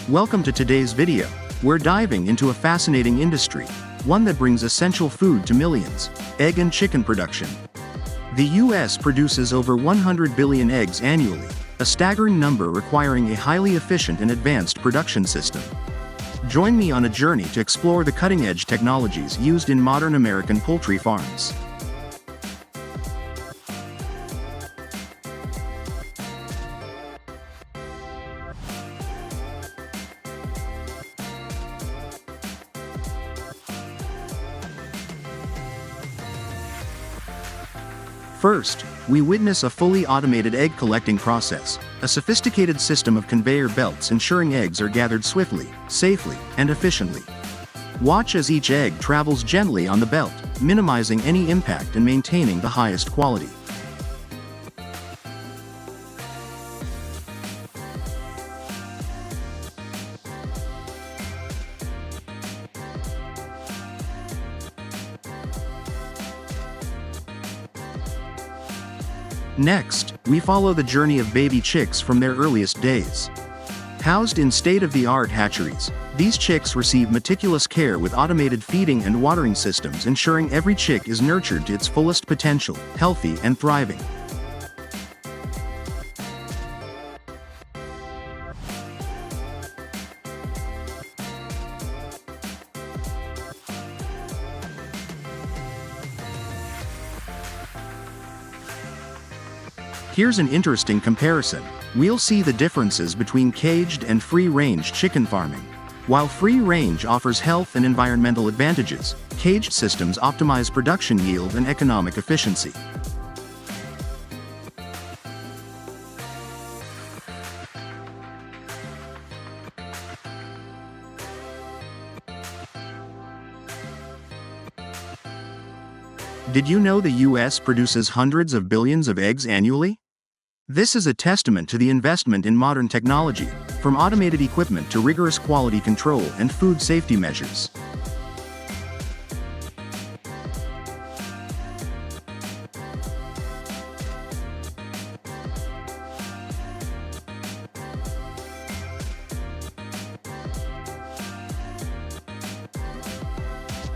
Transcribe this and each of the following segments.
Welcome to today's video. We're diving into a fascinating industry, one that brings essential food to millions: egg and chicken production. The US produces over 100 billion eggs annually, a staggering number requiring a highly efficient and advanced production system. Join me on a journey to explore the cutting-edge technologies used in modern American poultry farms. First, we witness a fully automated egg collecting process, a sophisticated system of conveyor belts ensuring eggs are gathered swiftly, safely, and efficiently. Watch as each egg travels gently on the belt, minimizing any impact and maintaining the highest quality. Next, we follow the journey of baby chicks from their earliest days. Housed in state-of-the-art hatcheries, these chicks receive meticulous care with automated feeding and watering systems ensuring every chick is nurtured to its fullest potential, healthy and thriving. Here's an interesting comparison. We'll see the differences between caged and free-range chicken farming. While free-range offers health and environmental advantages, caged systems optimize production yield and economic efficiency. Did you know the US produces hundreds of billions of eggs annually? This is a testament to the investment in modern technology, from automated equipment to rigorous quality control and food safety measures.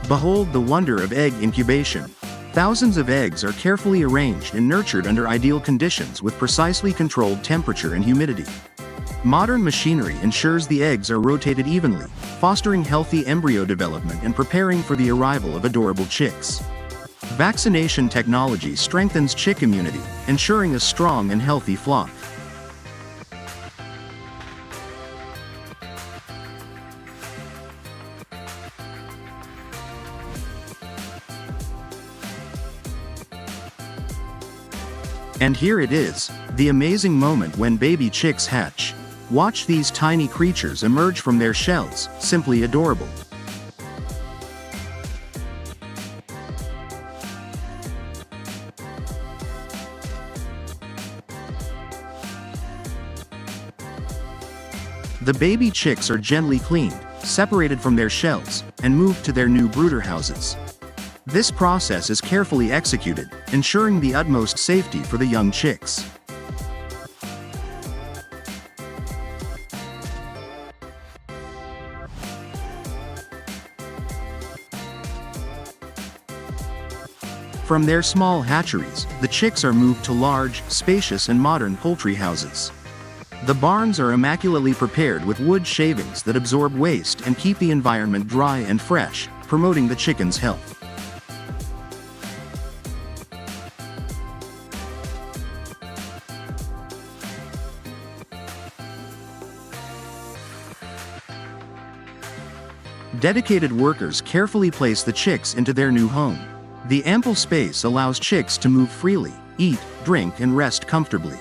Behold the wonder of egg incubation. Thousands of eggs are carefully arranged and nurtured under ideal conditions with precisely controlled temperature and humidity. Modern machinery ensures the eggs are rotated evenly, fostering healthy embryo development and preparing for the arrival of adorable chicks. Vaccination technology strengthens chick immunity, ensuring a strong and healthy flock. And here it is, the amazing moment when baby chicks hatch. Watch these tiny creatures emerge from their shells, simply adorable. The baby chicks are gently cleaned, separated from their shells, and moved to their new brooder houses. This process is carefully executed, ensuring the utmost safety for the young chicks. From their small hatcheries, the chicks are moved to large, spacious and modern poultry houses. The barns are immaculately prepared with wood shavings that absorb waste and keep the environment dry and fresh, promoting the chicken's health. Dedicated workers carefully place the chicks into their new home. The ample space allows chicks to move freely, eat, drink, and rest comfortably.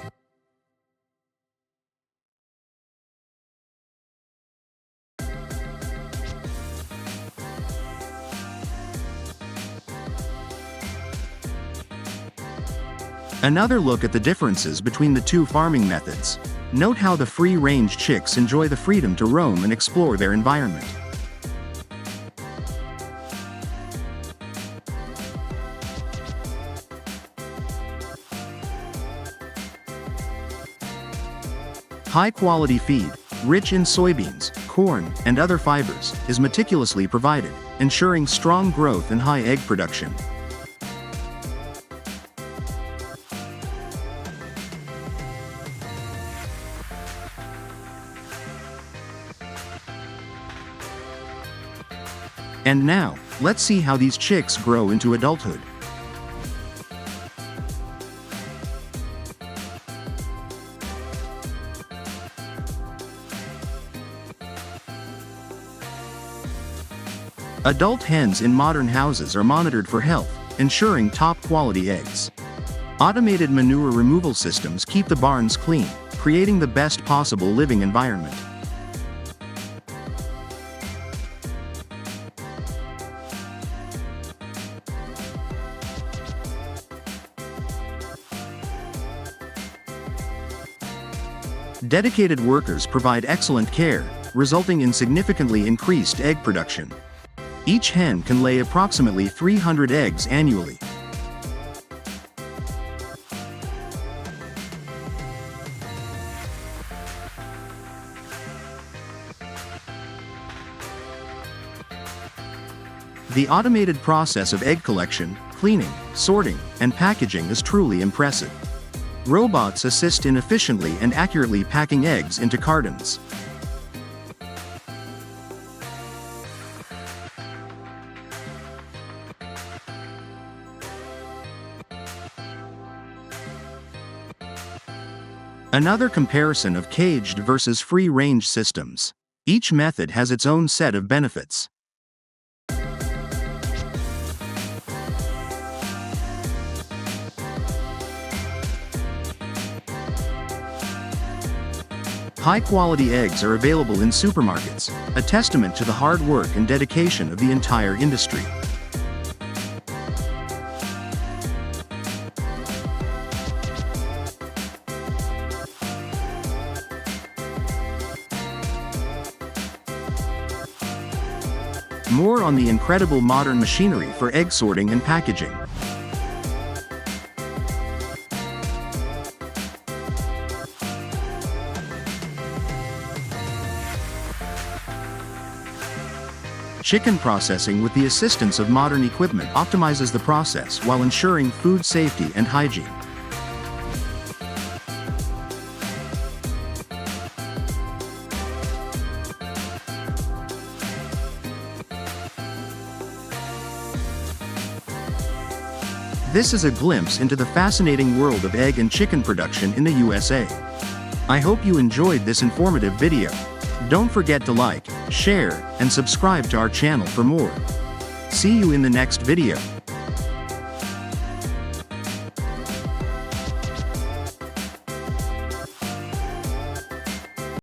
Another look at the differences between the two farming methods. Note how the free-range chicks enjoy the freedom to roam and explore their environment. High-quality feed, rich in soybeans, corn, and other fibers, is meticulously provided, ensuring strong growth and high egg production. And now, let's see how these chicks grow into adulthood. Adult hens in modern houses are monitored for health, ensuring top-quality eggs. Automated manure removal systems keep the barns clean, creating the best possible living environment. Dedicated workers provide excellent care, resulting in significantly increased egg production. Each hen can lay approximately 300 eggs annually. The automated process of egg collection, cleaning, sorting, and packaging is truly impressive. Robots assist in efficiently and accurately packing eggs into cartons. Another comparison of caged versus free-range systems. Each method has its own set of benefits. High-quality eggs are available in supermarkets, a testament to the hard work and dedication of the entire industry. More on the incredible modern machinery for egg sorting and packaging. Chicken processing with the assistance of modern equipment optimizes the process while ensuring food safety and hygiene. This is a glimpse into the fascinating world of egg and chicken production in the USA. I hope you enjoyed this informative video. Don't forget to like, share, and subscribe to our channel for more. See you in the next video.